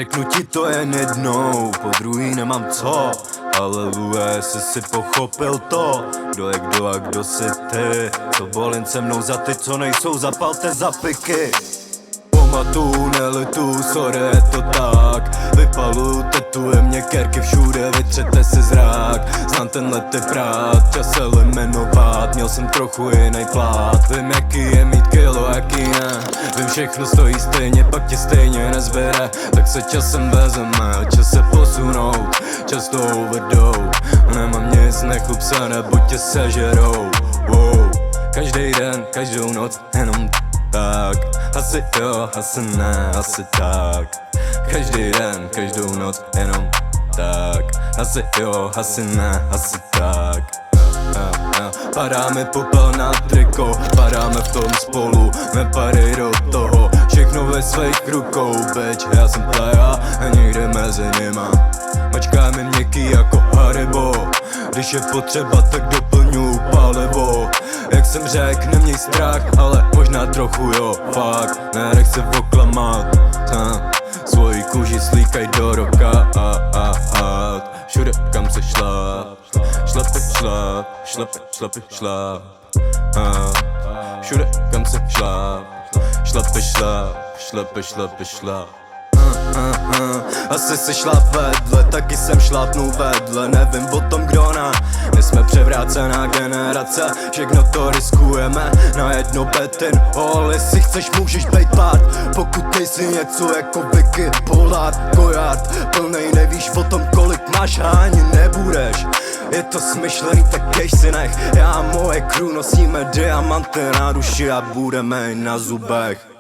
Řeknu ti to jen jednou, po druhý nemám co. Aleluja, jestli si pochopil to, kdo je kdo a kdo si ty. Co bolím se mnou za ty, co nejsou, zapalte za piky. Pamatuju, nelitu, sorry, je to tak. Vypaluju, tetuje mě kerky všude, vytřete si zrák. Znám tenhle typ rád, čas se jmenovat. Měl jsem trochu jiný plát. Vím jaký je mít kilo, jaký ne. Vím všechno stojí stejně, pak ti stejně nezbere. Tak se časem vezeme, čas se posunout. Čas to overdou. Nemám nic, nechlup se, nebo tě sežerou. Wow. Každý den, každou noc, jenom tak. Asi jo, asi ne, asi tak. Každý den, každou noc, jenom tak. Asi jo, asi ne, asi tak. Padá mi popel na triko, padáme v tom spolu, nepadej do toho. Všechno ve svých rukou, bitch, já jsem playa a někde mezi nima. Mačká mi měkký jako Haribo, když je potřeba, tak doplňuju palivo. Jak jsem řekl, neměj strach, ale možná trochu jo, fakt. Nenech se oklamat, svoji kůži slíkaj do roka. Všude kam se šlap, šlape šlap, šlape šlape šlap. Všude kam se šlap, šlape šlap, šlape šlape šlap. Asi si šlap vedle, taky jsem šlapnul vedle. Nevím o tom kdo na. My jsme převrácená generace, všechno to riskujeme na jedno betin. Jestli chceš, můžeš bejt pát, pokud nejsi něco jako Vicky Pollard, Goyard. Plnej nevíš o tom kolik máš a ani nebudeš. Je to smyšlený, tak kež si nech. Já a moje crew nosíme diamanty na duši a budeme i na zubech.